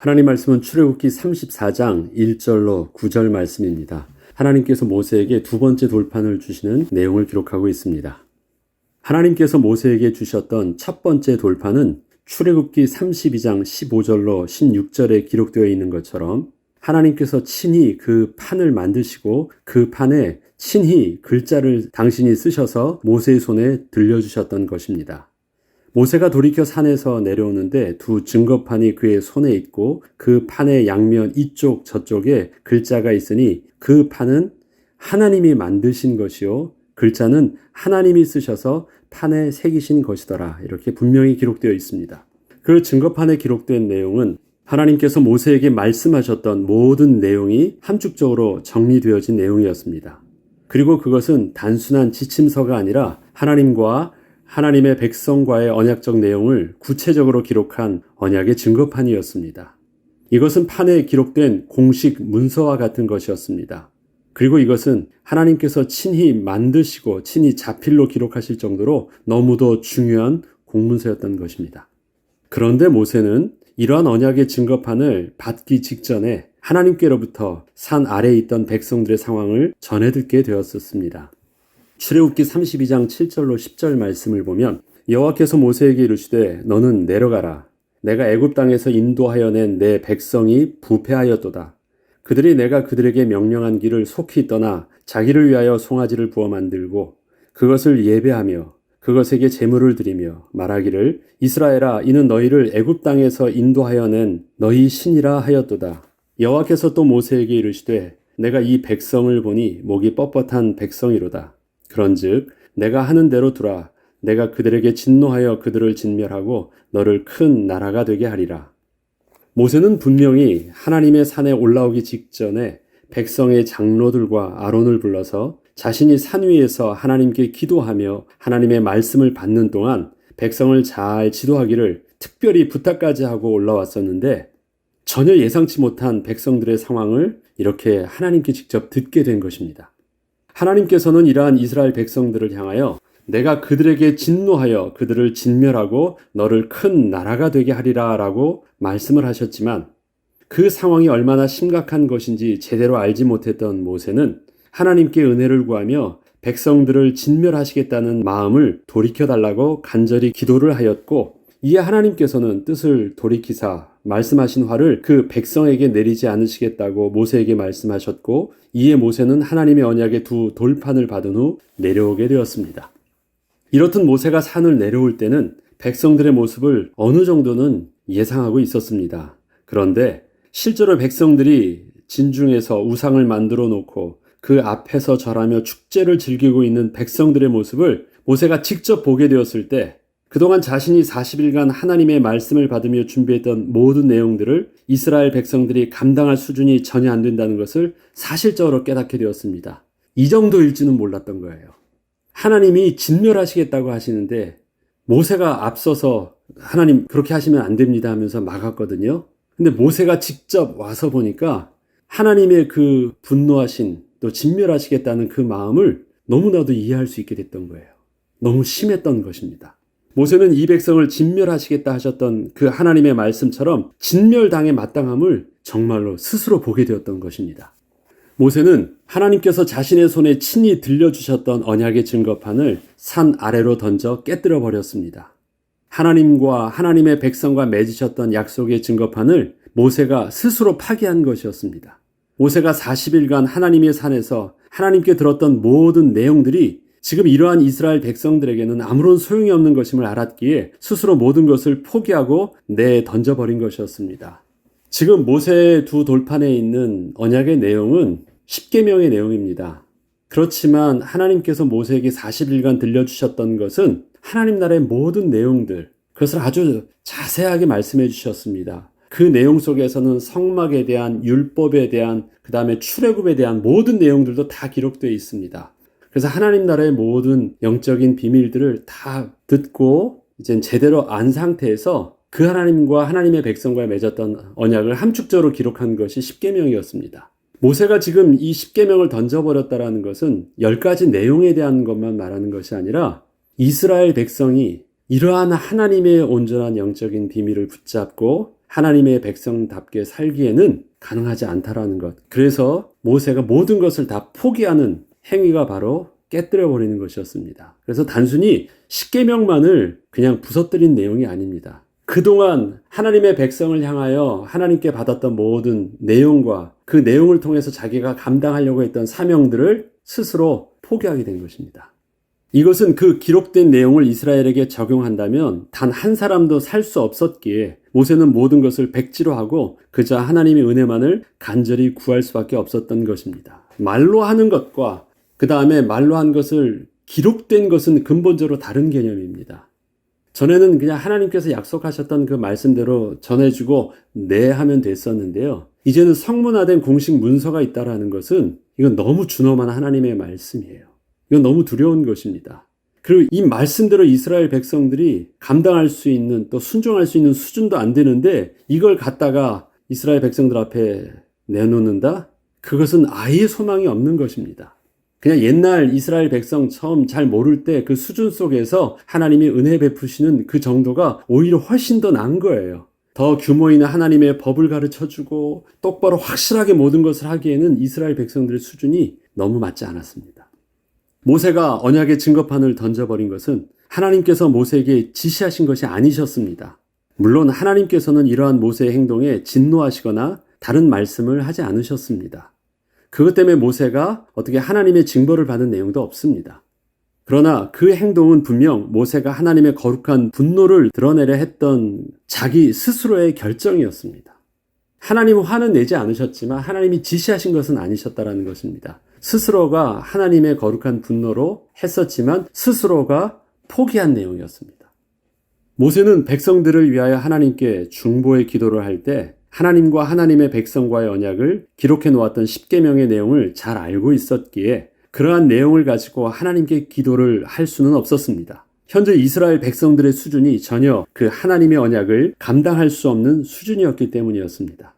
하나님 말씀은 출애굽기 34장 1절로 9절 말씀입니다. 하나님께서 모세에게 두 번째 돌판을 주시는 내용을 기록하고 있습니다. 하나님께서 모세에게 주셨던 첫 번째 돌판은 출애굽기 32장 15절로 16절에 기록되어 있는 것처럼 하나님께서 친히 그 판을 만드시고 그 판에 친히 글자를 당신이 쓰셔서 모세의 손에 들려주셨던 것입니다. 모세가 돌이켜 산에서 내려오는데 두 증거판이 그의 손에 있고 그 판의 양면 이쪽 저쪽에 글자가 있으니 그 판은 하나님이 만드신 것이요 글자는 하나님이 쓰셔서 판에 새기신 것이더라. 이렇게 분명히 기록되어 있습니다. 그 증거판에 기록된 내용은 하나님께서 모세에게 말씀하셨던 모든 내용이 함축적으로 정리되어진 내용이었습니다. 그리고 그것은 단순한 지침서가 아니라 하나님과 하나님의 백성과의 언약적 내용을 구체적으로 기록한 언약의 증거판이었습니다. 이것은 판에 기록된 공식 문서와 같은 것이었습니다. 그리고 이것은 하나님께서 친히 만드시고 친히 자필로 기록하실 정도로 너무도 중요한 공문서였던 것입니다. 그런데 모세는 이러한 언약의 증거판을 받기 직전에 하나님께로부터 산 아래에 있던 백성들의 상황을 전해 듣게 되었었습니다. 출애굽기 32장 7절로 10절 말씀을 보면 여호와께서 모세에게 이르시되 너는 내려가라. 내가 애굽 땅에서 인도하여 낸 내 백성이 부패하였도다. 그들이 내가 그들에게 명령한 길을 속히 떠나 자기를 위하여 송아지를 부어 만들고 그것을 예배하며 그것에게 제물을 드리며 말하기를 이스라엘아 이는 너희를 애굽 땅에서 인도하여 낸 너희 신이라 하였도다. 여호와께서 또 모세에게 이르시되 내가 이 백성을 보니 목이 뻣뻣한 백성이로다. 그런즉 내가 하는 대로 두라. 내가 그들에게 진노하여 그들을 진멸하고 너를 큰 나라가 되게 하리라. 모세는 분명히 하나님의 산에 올라오기 직전에 백성의 장로들과 아론을 불러서 자신이 산 위에서 하나님께 기도하며 하나님의 말씀을 받는 동안 백성을 잘 지도하기를 특별히 부탁까지 하고 올라왔었는데 전혀 예상치 못한 백성들의 상황을 이렇게 하나님께 직접 듣게 된 것입니다. 하나님께서는 이러한 이스라엘 백성들을 향하여 내가 그들에게 진노하여 그들을 진멸하고 너를 큰 나라가 되게 하리라 라고 말씀을 하셨지만 그 상황이 얼마나 심각한 것인지 제대로 알지 못했던 모세는 하나님께 은혜를 구하며 백성들을 진멸하시겠다는 마음을 돌이켜달라고 간절히 기도를 하였고 이에 하나님께서는 뜻을 돌이키사 말씀하신 화를 그 백성에게 내리지 않으시겠다고 모세에게 말씀하셨고 이에 모세는 하나님의 언약의 두 돌판을 받은 후 내려오게 되었습니다. 이렇듯 모세가 산을 내려올 때는 백성들의 모습을 어느 정도는 예상하고 있었습니다. 그런데 실제로 백성들이 진중에서 우상을 만들어 놓고 그 앞에서 절하며 축제를 즐기고 있는 백성들의 모습을 모세가 직접 보게 되었을 때 그동안 자신이 40일간 하나님의 말씀을 받으며 준비했던 모든 내용들을 이스라엘 백성들이 감당할 수준이 전혀 안 된다는 것을 사실적으로 깨닫게 되었습니다. 이 정도일지는 몰랐던 거예요. 하나님이 진멸하시겠다고 하시는데 모세가 앞서서 하나님 그렇게 하시면 안 됩니다 하면서 막았거든요. 근데 모세가 직접 와서 보니까 하나님의 그 분노하신 또 진멸하시겠다는 그 마음을 너무나도 이해할 수 있게 됐던 거예요. 너무 심했던 것입니다. 모세는 이 백성을 진멸하시겠다 하셨던 그 하나님의 말씀처럼 진멸당의 마땅함을 정말로 스스로 보게 되었던 것입니다. 모세는 하나님께서 자신의 손에 친히 들려주셨던 언약의 증거판을 산 아래로 던져 깨뜨려 버렸습니다. 하나님과 하나님의 백성과 맺으셨던 약속의 증거판을 모세가 스스로 파기한 것이었습니다. 모세가 40일간 하나님의 산에서 하나님께 들었던 모든 내용들이 지금 이러한 이스라엘 백성들에게는 아무런 소용이 없는 것임을 알았기에 스스로 모든 것을 포기하고 던져버린 것이었습니다. 지금 모세의 두 돌판에 있는 언약의 내용은 10계명의 내용입니다. 그렇지만 하나님께서 모세에게 40일간 들려주셨던 것은 하나님 나라의 모든 내용들, 그것을 아주 자세하게 말씀해 주셨습니다. 그 내용 속에서는 성막에 대한, 율법에 대한, 그 다음에 출애굽에 대한 모든 내용들도 다 기록되어 있습니다. 그래서 하나님 나라의 모든 영적인 비밀들을 다 듣고 이제 제대로 안 상태에서 그 하나님과 하나님의 백성과 맺었던 언약을 함축적으로 기록한 것이 10계명이었습니다. 모세가 지금 이 10계명을 던져버렸다는 것은 10가지 내용에 대한 것만 말하는 것이 아니라 이스라엘 백성이 이러한 하나님의 온전한 영적인 비밀을 붙잡고 하나님의 백성답게 살기에는 가능하지 않다라는 것. 그래서 모세가 모든 것을 다 포기하는 행위가 바로 깨뜨려 버리는 것이었습니다. 그래서 단순히 십계명만을 그냥 부서뜨린 내용이 아닙니다. 그동안 하나님의 백성을 향하여 하나님께 받았던 모든 내용과 그 내용을 통해서 자기가 감당하려고 했던 사명들을 스스로 포기하게 된 것입니다. 이것은 그 기록된 내용을 이스라엘에게 적용한다면 단 한 사람도 살 수 없었기에 모세는 모든 것을 백지로 하고 그저 하나님의 은혜만을 간절히 구할 수밖에 없었던 것입니다. 말로 하는 것과 그 다음에 말로 한 것을 기록된 것은 근본적으로 다른 개념입니다. 전에는 그냥 하나님께서 약속하셨던 그 말씀대로 전해주고 네 하면 됐었는데요. 이제는 성문화된 공식 문서가 있다라는 것은 이건 너무 준엄한 하나님의 말씀이에요. 이건 너무 두려운 것입니다. 그리고 이 말씀대로 이스라엘 백성들이 감당할 수 있는 또 순종할 수 있는 수준도 안 되는데 이걸 갖다가 이스라엘 백성들 앞에 내놓는다? 그것은 아예 소망이 없는 것입니다. 그냥 옛날 이스라엘 백성 처음 잘 모를 때 그 수준 속에서 하나님이 은혜 베푸시는 그 정도가 오히려 훨씬 더 나은 거예요. 더 규모 있는 하나님의 법을 가르쳐주고 똑바로 확실하게 모든 것을 하기에는 이스라엘 백성들의 수준이 너무 맞지 않았습니다. 모세가 언약의 증거판을 던져버린 것은 하나님께서 모세에게 지시하신 것이 아니셨습니다. 물론 하나님께서는 이러한 모세의 행동에 진노하시거나 다른 말씀을 하지 않으셨습니다. 그것 때문에 모세가 어떻게 하나님의 징벌을 받은 내용도 없습니다. 그러나 그 행동은 분명 모세가 하나님의 거룩한 분노를 드러내려 했던 자기 스스로의 결정이었습니다. 하나님은 화는 내지 않으셨지만 하나님이 지시하신 것은 아니셨다라는 것입니다. 스스로가 하나님의 거룩한 분노로 했었지만 스스로가 포기한 내용이었습니다. 모세는 백성들을 위하여 하나님께 중보의 기도를 할 때 하나님과 하나님의 백성과의 언약을 기록해 놓았던 십계명의 내용을 잘 알고 있었기에 그러한 내용을 가지고 하나님께 기도를 할 수는 없었습니다. 현재 이스라엘 백성들의 수준이 전혀 그 하나님의 언약을 감당할 수 없는 수준이었기 때문이었습니다.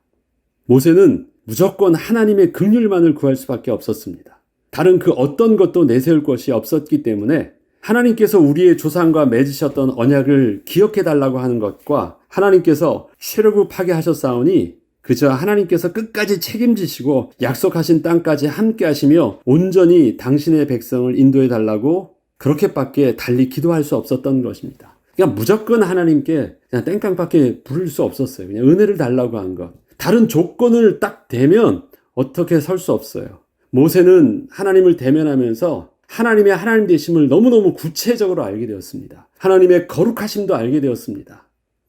모세는 무조건 하나님의 긍휼만을 구할 수밖에 없었습니다. 다른 그 어떤 것도 내세울 것이 없었기 때문에 하나님께서 우리의 조상과 맺으셨던 언약을 기억해 달라고 하는 것과 하나님께서 출애굽하게 하셨사오니 그저 하나님께서 끝까지 책임지시고 약속하신 땅까지 함께 하시며 온전히 당신의 백성을 인도해 달라고 그렇게밖에 달리 기도할 수 없었던 것입니다. 그냥 무조건 하나님께 그냥 땡깡밖에 부를 수 없었어요. 그냥 은혜를 달라고 한 것. 다른 조건을 딱 대면 어떻게 설 수 없어요. 모세는 하나님을 대면하면서 하나님의 하나님 되심을 너무너무 구체적으로 알게 되었습니다. 하나님의 거룩하심도 알게 되었습니다.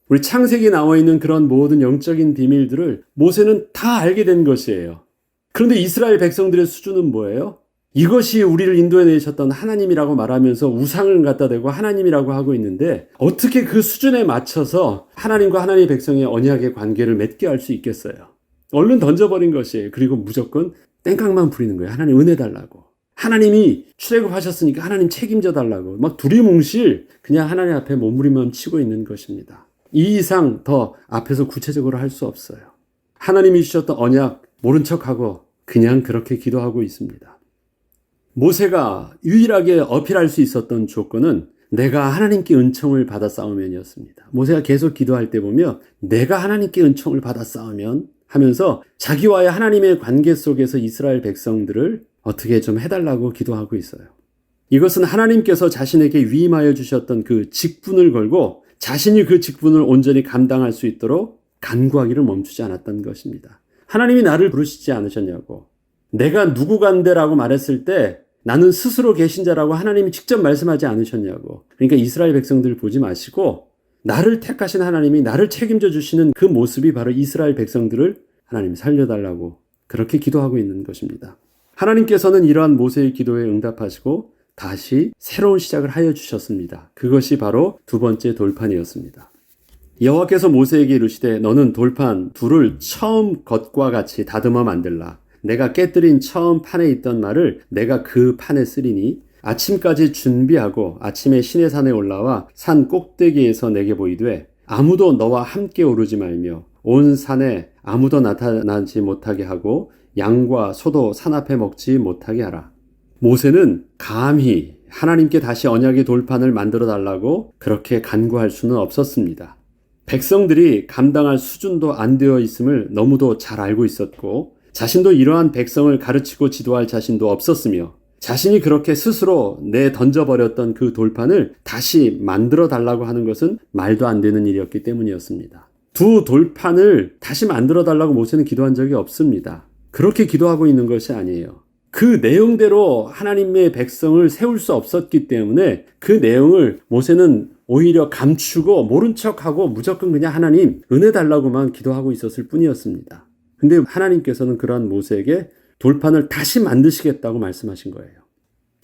우리 창세기에 나와 있는 그런 모든 영적인 비밀들을 모세는 다 알게 된 것이에요. 그런데 이스라엘 백성들의 수준은 뭐예요? 이것이 우리를 인도해 내셨던 하나님이라고 말하면서 우상을 갖다 대고 하나님이라고 하고 있는데 어떻게 그 수준에 맞춰서 하나님과 하나님의 백성의 언약의 관계를 맺게 할 수 있겠어요? 얼른 던져버린 것이에요. 그리고 무조건 땡깡만 부리는 거예요. 하나님 은혜 달라고. 하나님이 출애굽하셨으니까 하나님 책임져 달라고. 막 두리뭉실 그냥 하나님 앞에 몸부림만 치고 있는 것입니다. 이 이상 더 앞에서 구체적으로 할 수 없어요. 하나님이 주셨던 언약 모른 척하고 그냥 그렇게 기도하고 있습니다. 모세가 유일하게 어필할 수 있었던 조건은 내가 하나님께 은총을 받아 싸우면이었습니다. 모세가 계속 기도할 때 보면 내가 하나님께 은총을 받아 싸우면 하면서 자기와의 하나님의 관계 속에서 이스라엘 백성들을 어떻게 좀 해달라고 기도하고 있어요. 이것은 하나님께서 자신에게 위임하여 주셨던 그 직분을 걸고 자신이 그 직분을 온전히 감당할 수 있도록 간구하기를 멈추지 않았던 것입니다. 하나님이 나를 부르시지 않으셨냐고. 내가 누구간데라고 말했을 때 나는 스스로 계신 자라고 하나님이 직접 말씀하지 않으셨냐고. 그러니까 이스라엘 백성들을 보지 마시고 나를 택하신 하나님이 나를 책임져 주시는 그 모습이 바로 이스라엘 백성들을 하나님 살려달라고 그렇게 기도하고 있는 것입니다. 하나님께서는 이러한 모세의 기도에 응답하시고 다시 새로운 시작을 하여 주셨습니다. 그것이 바로 두 번째 돌판이었습니다. 여호와께서 모세에게 이르시되 너는 돌판 둘을 처음 것과 같이 다듬어 만들라. 내가 깨뜨린 처음 판에 있던 말을 내가 그 판에 쓰리니 아침까지 준비하고 아침에 시내산에 올라와 산 꼭대기에서 내게 보이되 아무도 너와 함께 오르지 말며 온 산에 아무도 나타나지 못하게 하고 양과 소도 산 앞에 먹지 못하게 하라. 모세는 감히 하나님께 다시 언약의 돌판을 만들어 달라고 그렇게 간구할 수는 없었습니다. 백성들이 감당할 수준도 안 되어 있음을 너무도 잘 알고 있었고 자신도 이러한 백성을 가르치고 지도할 자신도 없었으며 자신이 그렇게 스스로 내던져버렸던 그 돌판을 다시 만들어 달라고 하는 것은 말도 안 되는 일이었기 때문이었습니다. 두 돌판을 다시 만들어 달라고 모세는 기도한 적이 없습니다. 그렇게 기도하고 있는 것이 아니에요. 그 내용대로 하나님의 백성을 세울 수 없었기 때문에 그 내용을 모세는 오히려 감추고 모른 척하고 무조건 그냥 하나님 은혜 달라고만 기도하고 있었을 뿐이었습니다. 근데 하나님께서는 그러한 모세에게 돌판을 다시 만드시겠다고 말씀하신 거예요.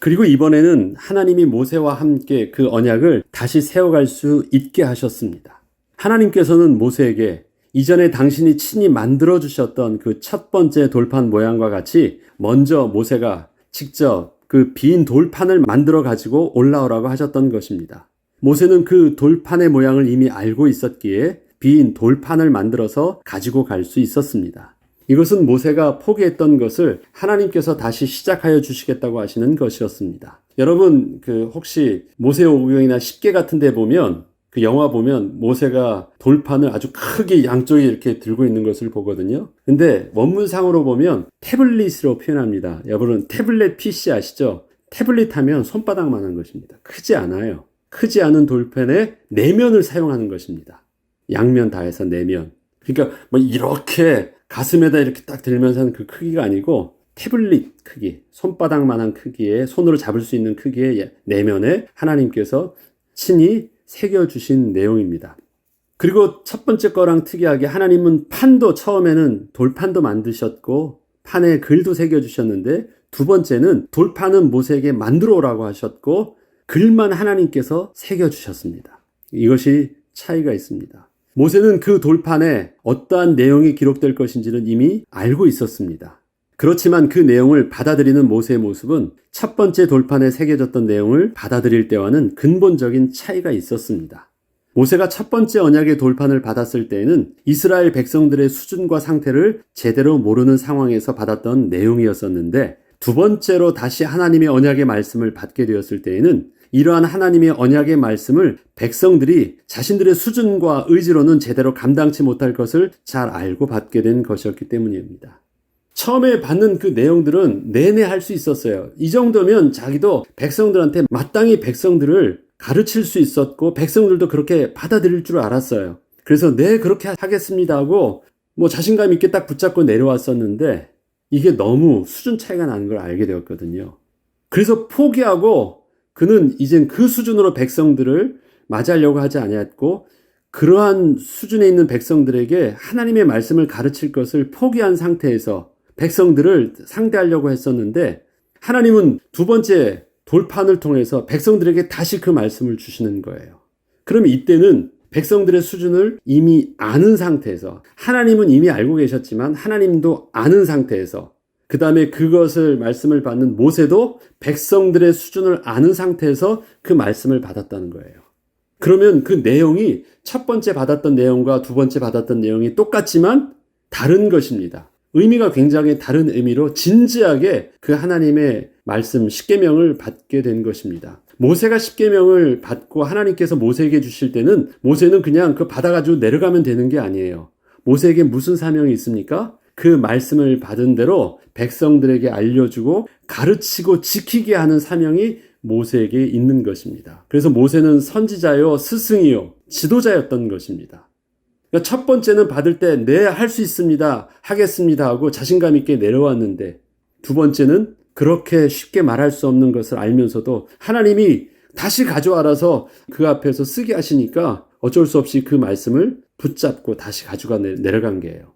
그리고 이번에는 하나님이 모세와 함께 그 언약을 다시 세워갈 수 있게 하셨습니다. 하나님께서는 모세에게 이전에 당신이 친히 만들어주셨던 그 첫 번째 돌판 모양과 같이 먼저 모세가 직접 그 빈 돌판을 만들어 가지고 올라오라고 하셨던 것입니다. 모세는 그 돌판의 모양을 이미 알고 있었기에 빈 돌판을 만들어서 가지고 갈 수 있었습니다. 이것은 모세가 포기했던 것을 하나님께서 다시 시작하여 주시겠다고 하시는 것이었습니다. 여러분, 혹시 모세오경이나 십계 같은 데 보면 그 영화 보면 모세가 돌판을 아주 크게 양쪽에 이렇게 들고 있는 것을 보거든요. 근데 원문상으로 보면 태블릿으로 표현합니다. 여러분, 태블릿 PC 아시죠? 태블릿 하면 손바닥만한 것입니다. 크지 않아요. 크지 않은 돌판의 내면을 사용하는 것입니다. 양면 다 해서 내면. 그러니까 뭐 이렇게 가슴에다 이렇게 딱 들면서 하는 그 크기가 아니고 태블릿 크기, 손바닥만한 크기의 손으로 잡을 수 있는 크기의 내면에 하나님께서 친히 새겨주신 내용입니다. 그리고 첫 번째 거랑 특이하게 하나님은 판도 처음에는 돌판도 만드셨고 판에 글도 새겨주셨는데 두 번째는 돌판은 모세에게 만들어 오라고 하셨고 글만 하나님께서 새겨주셨습니다. 이것이 차이가 있습니다. 모세는 그 돌판에 어떠한 내용이 기록될 것인지는 이미 알고 있었습니다. 그렇지만 그 내용을 받아들이는 모세의 모습은 첫 번째 돌판에 새겨졌던 내용을 받아들일 때와는 근본적인 차이가 있었습니다. 모세가 첫 번째 언약의 돌판을 받았을 때에는 이스라엘 백성들의 수준과 상태를 제대로 모르는 상황에서 받았던 내용이었었는데 두 번째로 다시 하나님의 언약의 말씀을 받게 되었을 때에는 이러한 하나님의 언약의 말씀을 백성들이 자신들의 수준과 의지로는 제대로 감당치 못할 것을 잘 알고 받게 된 것이었기 때문입니다. 처음에 받는 그 내용들은 내내 할 수 있었어요. 이 정도면 자기도 백성들한테 마땅히 백성들을 가르칠 수 있었고 백성들도 그렇게 받아들일 줄 알았어요. 그래서 네 그렇게 하겠습니다 하고 뭐 자신감 있게 딱 붙잡고 내려왔었는데 이게 너무 수준 차이가 나는 걸 알게 되었거든요. 그래서 포기하고 그는 이젠 그 수준으로 백성들을 맞이하려고 하지 아니했고 그러한 수준에 있는 백성들에게 하나님의 말씀을 가르칠 것을 포기한 상태에서 백성들을 상대하려고 했었는데 하나님은 두 번째 돌판을 통해서 백성들에게 다시 그 말씀을 주시는 거예요. 그러면 이때는 백성들의 수준을 이미 아는 상태에서 하나님은 이미 알고 계셨지만 하나님도 아는 상태에서 그 다음에 그것을 말씀을 받는 모세도 백성들의 수준을 아는 상태에서 그 말씀을 받았다는 거예요. 그러면 그 내용이 첫 번째 받았던 내용과 두 번째 받았던 내용이 똑같지만 다른 것입니다. 의미가 굉장히 다른 의미로 진지하게 그 하나님의 말씀 십계명을 받게 된 것입니다. 모세가 십계명을 받고 하나님께서 모세에게 주실 때는 모세는 그냥 그 받아가지고 내려가면 되는 게 아니에요. 모세에게 무슨 사명이 있습니까? 그 말씀을 받은 대로 백성들에게 알려주고 가르치고 지키게 하는 사명이 모세에게 있는 것입니다. 그래서 모세는 선지자요, 스승이요, 지도자였던 것입니다. 그러니까 첫 번째는 받을 때 네, 할 수 있습니다, 하겠습니다 하고 자신감 있게 내려왔는데 두 번째는 그렇게 쉽게 말할 수 없는 것을 알면서도 하나님이 다시 가져와라서 그 앞에서 쓰게 하시니까 어쩔 수 없이 그 말씀을 붙잡고 다시 가져가 내려간 게예요.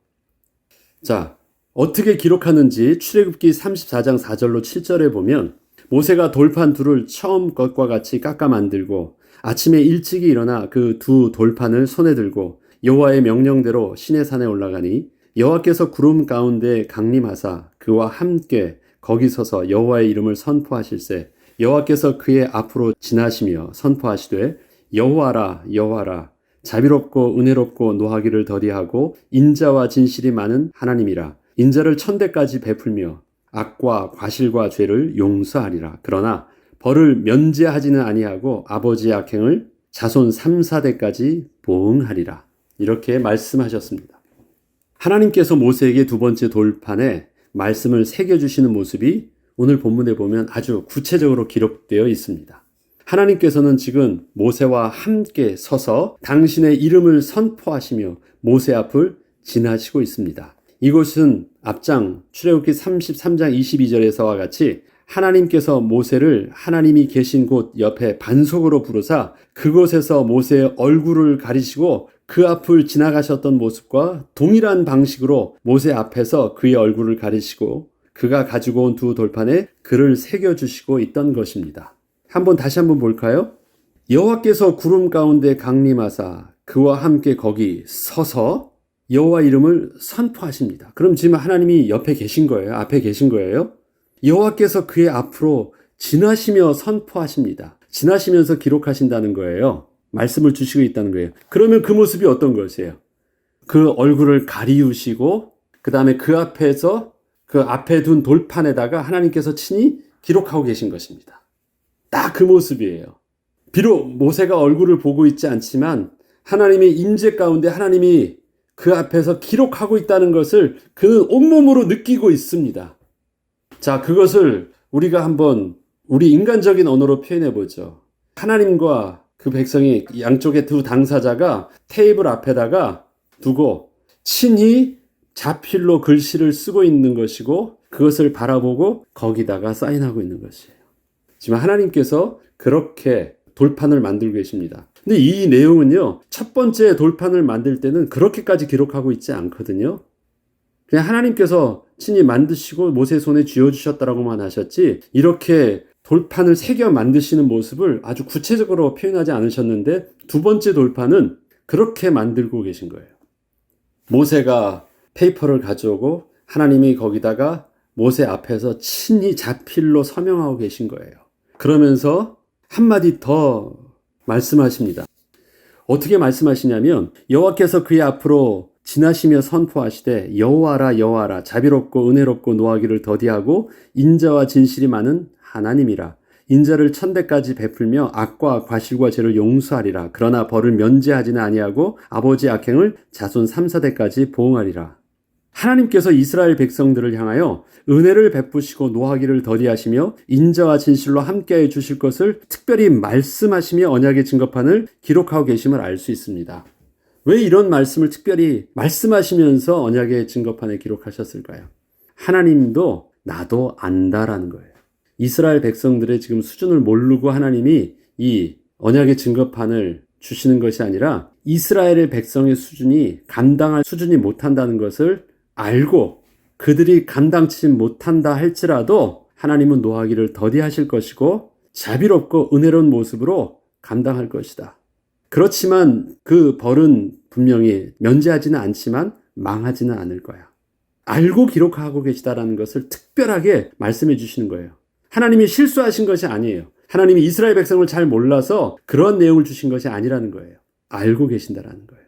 자, 어떻게 기록하는지 출애굽기 34장 4절로 7절에 보면 모세가 돌판 둘을 처음 것과 같이 깎아 만들고 아침에 일찍이 일어나 그 두 돌판을 손에 들고 여호와의 명령대로 시내산에 올라가니 여호와께서 구름 가운데 강림하사 그와 함께 거기 서서 여호와의 이름을 선포하실세 여호와께서 그의 앞으로 지나시며 선포하시되 여호와라 여호와라 자비롭고 은혜롭고 노하기를 더디하고 인자와 진실이 많은 하나님이라 인자를 천대까지 베풀며 악과 과실과 죄를 용서하리라. 그러나 벌을 면제하지는 아니하고 아버지의 악행을 자손 3, 4대까지 보응하리라. 이렇게 말씀하셨습니다. 하나님께서 모세에게 두 번째 돌판에 말씀을 새겨주시는 모습이 오늘 본문에 보면 아주 구체적으로 기록되어 있습니다. 하나님께서는 지금 모세와 함께 서서 당신의 이름을 선포하시며 모세 앞을 지나시고 있습니다. 이곳은 앞장 출애굽기 33장 22절에서와 같이 하나님께서 모세를 하나님이 계신 곳 옆에 반석으로 부르사 그곳에서 모세의 얼굴을 가리시고 그 앞을 지나가셨던 모습과 동일한 방식으로 모세 앞에서 그의 얼굴을 가리시고 그가 가지고 온 두 돌판에 글을 새겨주시고 있던 것입니다. 다시 한번 볼까요? 여호와께서 구름 가운데 강림하사 그와 함께 거기 서서 여호와 이름을 선포하십니다. 그럼 지금 하나님이 옆에 계신 거예요? 앞에 계신 거예요? 여호와께서 그의 앞으로 지나시며 선포하십니다. 지나시면서 기록하신다는 거예요. 말씀을 주시고 있다는 거예요. 그러면 그 모습이 어떤 것이에요? 그 얼굴을 가리우시고 그 다음에 그 앞에서 그 앞에 둔 돌판에다가 하나님께서 친히 기록하고 계신 것입니다. 딱 그 모습이에요. 비록 모세가 얼굴을 보고 있지 않지만 하나님의 임재 가운데 하나님이 그 앞에서 기록하고 있다는 것을 그는 온몸으로 느끼고 있습니다. 자, 그것을 우리가 한번 우리 인간적인 언어로 표현해 보죠. 하나님과 그 백성이 양쪽의 두 당사자가 테이블 앞에다가 두고 친히 자필로 글씨를 쓰고 있는 것이고 그것을 바라보고 거기다가 사인하고 있는 것이에요. 지금 하나님께서 그렇게 돌판을 만들고 계십니다. 근데 이 내용은요, 첫 번째 돌판을 만들 때는 그렇게까지 기록하고 있지 않거든요. 그냥 하나님께서 친히 만드시고 모세 손에 쥐어주셨다라고만 하셨지 이렇게 돌판을 새겨 만드시는 모습을 아주 구체적으로 표현하지 않으셨는데 두 번째 돌판은 그렇게 만들고 계신 거예요. 모세가 페이퍼를 가져오고 하나님이 거기다가 모세 앞에서 친히 자필로 서명하고 계신 거예요. 그러면서 한마디 더 말씀하십니다. 어떻게 말씀하시냐면 여호와께서 그의 앞으로 지나시며 선포하시되 여호와라 여호와라 자비롭고 은혜롭고 노하기를 더디하고 인자와 진실이 많은 하나님이라. 인자를 천대까지 베풀며 악과 과실과 죄를 용서하리라. 그러나 벌을 면제하지는 아니하고 아버지 악행을 자손 3, 4대까지 보응하리라. 하나님께서 이스라엘 백성들을 향하여 은혜를 베푸시고 노하기를 더디하시며 인자와 진실로 함께해 주실 것을 특별히 말씀하시며 언약의 증거판을 기록하고 계심을 알 수 있습니다. 왜 이런 말씀을 특별히 말씀하시면서 언약의 증거판에 기록하셨을까요? 하나님도 나도 안다라는 거예요. 이스라엘 백성들의 지금 수준을 모르고 하나님이 이 언약의 증거판을 주시는 것이 아니라 이스라엘의 백성의 수준이 감당할 수준이 못한다는 것을 알고 그들이 감당치 못한다 할지라도 하나님은 노하기를 더디하실 것이고 자비롭고 은혜로운 모습으로 감당할 것이다. 그렇지만 그 벌은 분명히 면제하지는 않지만 망하지는 않을 거야. 알고 기록하고 계시다라는 것을 특별하게 말씀해 주시는 거예요. 하나님이 실수하신 것이 아니에요. 하나님이 이스라엘 백성을 잘 몰라서 그런 내용을 주신 것이 아니라는 거예요. 알고 계신다라는 거예요.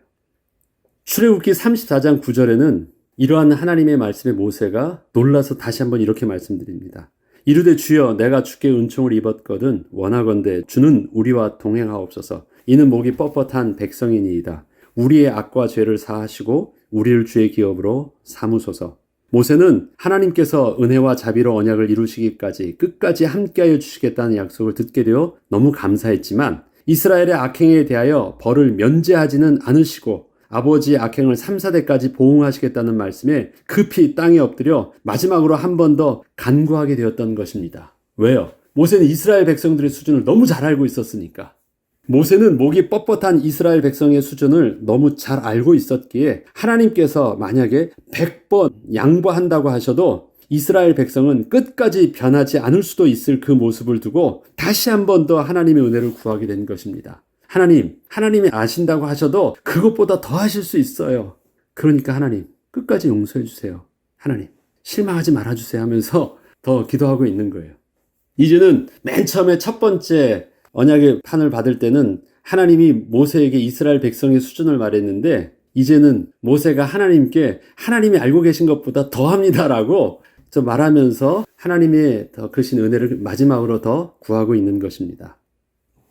출애굽기 34장 9절에는 이러한 하나님의 말씀에 모세가 놀라서 다시 한번 이렇게 말씀드립니다. 이르되 주여 내가 주께 은총을 입었거든 원하건대 주는 우리와 동행하옵소서. 이는 목이 뻣뻣한 백성이니이다. 우리의 악과 죄를 사하시고 우리를 주의 기업으로 삼으소서. 모세는 하나님께서 은혜와 자비로 언약을 이루시기까지 끝까지 함께하여 주시겠다는 약속을 듣게 되어 너무 감사했지만 이스라엘의 악행에 대하여 벌을 면제하지는 않으시고 아버지의 악행을 3, 4대까지 보응하시겠다는 말씀에 급히 땅에 엎드려 마지막으로 한 번 더 간구하게 되었던 것입니다. 왜요? 모세는 이스라엘 백성들의 수준을 너무 잘 알고 있었으니까. 모세는 목이 뻣뻣한 이스라엘 백성의 수준을 너무 잘 알고 있었기에 하나님께서 만약에 100번 양보한다고 하셔도 이스라엘 백성은 끝까지 변하지 않을 수도 있을 그 모습을 두고 다시 한 번 더 하나님의 은혜를 구하게 된 것입니다. 하나님이 아신다고 하셔도 그것보다 더 하실 수 있어요. 그러니까 하나님 끝까지 용서해 주세요. 하나님 실망하지 말아주세요 하면서 더 기도하고 있는 거예요. 이제는 맨 처음에 첫 번째 언약의 판을 받을 때는 하나님이 모세에게 이스라엘 백성의 수준을 말했는데 이제는 모세가 하나님께 하나님이 알고 계신 것보다 더합니다라고 말하면서 하나님의 더 크신 은혜를 마지막으로 더 구하고 있는 것입니다.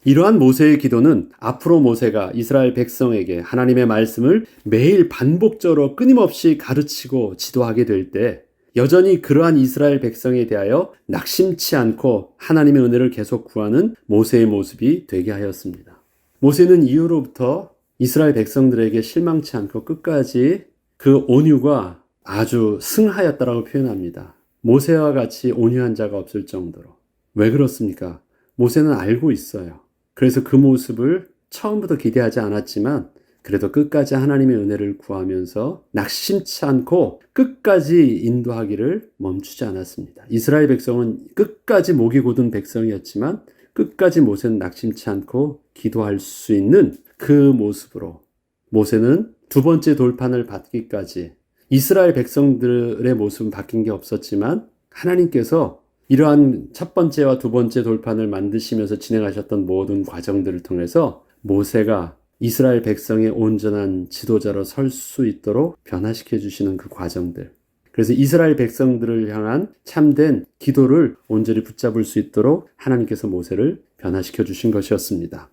이러한 모세의 기도는 앞으로 모세가 이스라엘 백성에게 하나님의 말씀을 매일 반복적으로 끊임없이 가르치고 지도하게 될 때 여전히 그러한 이스라엘 백성에 대하여 낙심치 않고 하나님의 은혜를 계속 구하는 모세의 모습이 되게 하였습니다. 모세는 이후로부터 이스라엘 백성들에게 실망치 않고 끝까지 그 온유가 아주 승하였다라고 표현합니다. 모세와 같이 온유한 자가 없을 정도로. 왜 그렇습니까? 모세는 알고 있어요. 그래서 그 모습을 처음부터 기대하지 않았지만 그래도 끝까지 하나님의 은혜를 구하면서 낙심치 않고 끝까지 인도하기를 멈추지 않았습니다. 이스라엘 백성은 끝까지 목이 곧은 백성이었지만 끝까지 모세는 낙심치 않고 기도할 수 있는 그 모습으로 모세는 두 번째 돌판을 받기까지 이스라엘 백성들의 모습은 바뀐 게 없었지만 하나님께서 이러한 첫 번째와 두 번째 돌판을 만드시면서 진행하셨던 모든 과정들을 통해서 모세가 이스라엘 백성의 온전한 지도자로 설 수 있도록 변화시켜 주시는 그 과정들. 그래서 이스라엘 백성들을 향한 참된 기도를 온전히 붙잡을 수 있도록 하나님께서 모세를 변화시켜 주신 것이었습니다.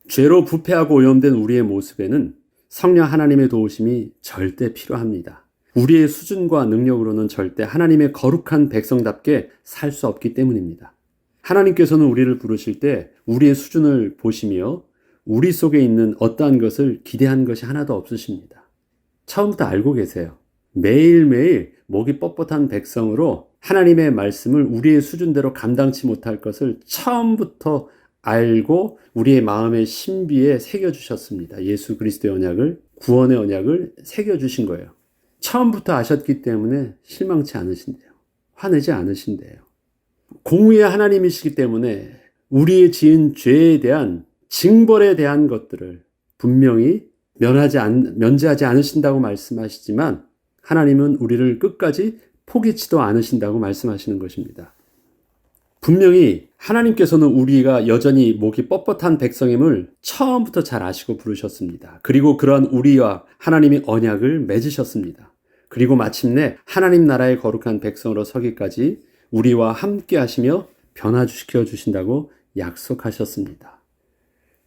죄로 부패하고 오염된 우리의 모습에는 성령 하나님의 도우심이 절대 필요합니다. 우리의 수준과 능력으로는 절대 하나님의 거룩한 백성답게 살 수 없기 때문입니다. 하나님께서는 우리를 부르실 때 우리의 수준을 보시며 우리 속에 있는 어떠한 것을 기대한 것이 하나도 없으십니다. 처음부터 알고 계세요. 매일매일 목이 뻣뻣한 백성으로 하나님의 말씀을 우리의 수준대로 감당치 못할 것을 처음부터 알고 우리의 마음의 신비에 새겨주셨습니다. 예수 그리스도의 언약을, 구원의 언약을 새겨주신 거예요. 처음부터 아셨기 때문에 실망치 않으신대요. 화내지 않으신대요. 공의의 하나님이시기 때문에 우리의 지은 죄에 대한 징벌에 대한 것들을 분명히 면제하지 않으신다고 말씀하시지만 하나님은 우리를 끝까지 포기치도 않으신다고 말씀하시는 것입니다. 분명히 하나님께서는 우리가 여전히 목이 뻣뻣한 백성임을 처음부터 잘 아시고 부르셨습니다. 그리고 그러한 우리와 하나님이 언약을 맺으셨습니다. 그리고 마침내 하나님 나라의 거룩한 백성으로 서기까지 우리와 함께 하시며 변화시켜 주신다고 약속하셨습니다.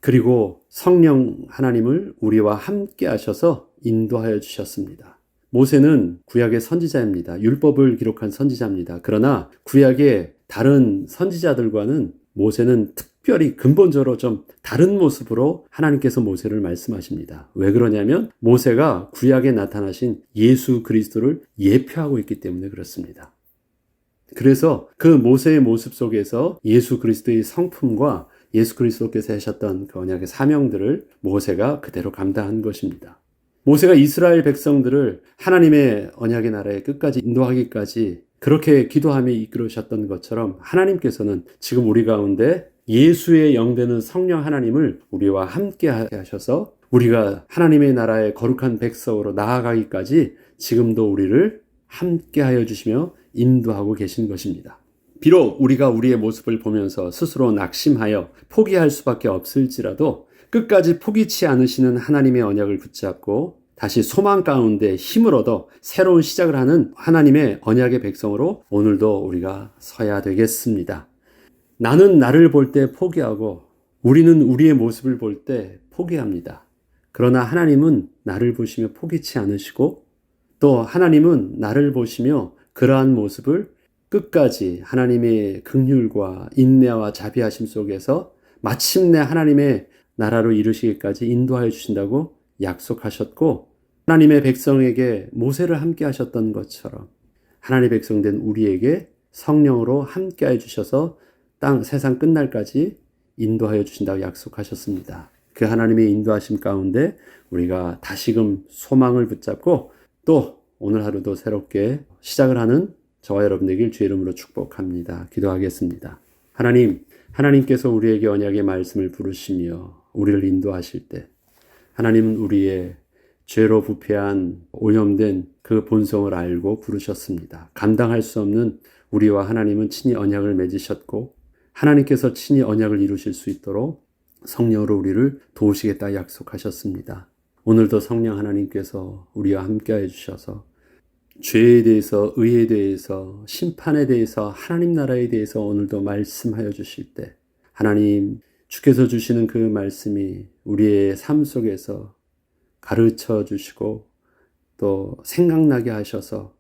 그리고 성령 하나님을 우리와 함께 하셔서 인도하여 주셨습니다. 모세는 구약의 선지자입니다. 율법을 기록한 선지자입니다. 그러나 구약의 다른 선지자들과는 모세는 특별히 근본적으로 좀 다른 모습으로 하나님께서 모세를 말씀하십니다. 왜 그러냐면 모세가 구약에 나타나신 예수 그리스도를 예표하고 있기 때문에 그렇습니다. 그래서 그 모세의 모습 속에서 예수 그리스도의 성품과 예수 그리스도께서 하셨던 그 언약의 사명들을 모세가 그대로 감당한 것입니다. 모세가 이스라엘 백성들을 하나님의 언약의 나라에 끝까지 인도하기까지 그렇게 기도하며 이끌으셨던 것처럼 하나님께서는 지금 우리 가운데 예수의 영되는 성령 하나님을 우리와 함께 하셔서 우리가 하나님의 나라의 거룩한 백성으로 나아가기까지 지금도 우리를 함께 하여 주시며 인도하고 계신 것입니다. 비록 우리가 우리의 모습을 보면서 스스로 낙심하여 포기할 수밖에 없을지라도 끝까지 포기치 않으시는 하나님의 언약을 붙잡고 다시 소망 가운데 힘을 얻어 새로운 시작을 하는 하나님의 언약의 백성으로 오늘도 우리가 서야 되겠습니다. 나는 나를 볼 때 포기하고 우리는 우리의 모습을 볼 때 포기합니다. 그러나 하나님은 나를 보시며 포기치 않으시고 또 하나님은 나를 보시며 그러한 모습을 끝까지 하나님의 긍휼과 인내와 자비하심 속에서 마침내 하나님의 나라로 이르시기까지 인도하여 주신다고 약속하셨고 하나님의 백성에게 모세를 함께 하셨던 것처럼 하나님의 백성 된 우리에게 성령으로 함께 해 주셔서 세상 끝날까지 인도하여 주신다고 약속하셨습니다. 그 하나님의 인도하심 가운데 우리가 다시금 소망을 붙잡고 또 오늘 하루도 새롭게 시작을 하는 저와 여러분 되길 주의 이름으로 축복합니다. 기도하겠습니다. 하나님께서 우리에게 언약의 말씀을 부르시며 우리를 인도하실 때 하나님은 우리의 죄로 부패한 오염된 그 본성을 알고 부르셨습니다. 감당할 수 없는 우리와 하나님은 친히 언약을 맺으셨고 하나님께서 친히 언약을 이루실 수 있도록 성령으로 우리를 도우시겠다 약속하셨습니다. 오늘도 성령 하나님께서 우리와 함께 해주셔서 죄에 대해서, 의에 대해서, 심판에 대해서, 하나님 나라에 대해서 오늘도 말씀하여 주실 때 하나님 주께서 주시는 그 말씀이 우리의 삶 속에서 가르쳐 주시고 또 생각나게 하셔서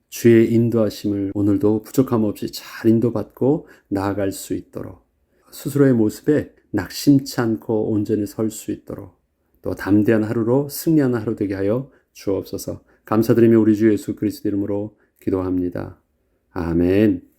주의 인도하심을 오늘도 부족함 없이 잘 인도받고 나아갈 수 있도록 스스로의 모습에 낙심치 않고 온전히 설 수 있도록 또 담대한 하루로 승리하는 하루 되게 하여 주옵소서. 감사드리며 우리 주 예수 그리스도 이름으로 기도합니다. 아멘.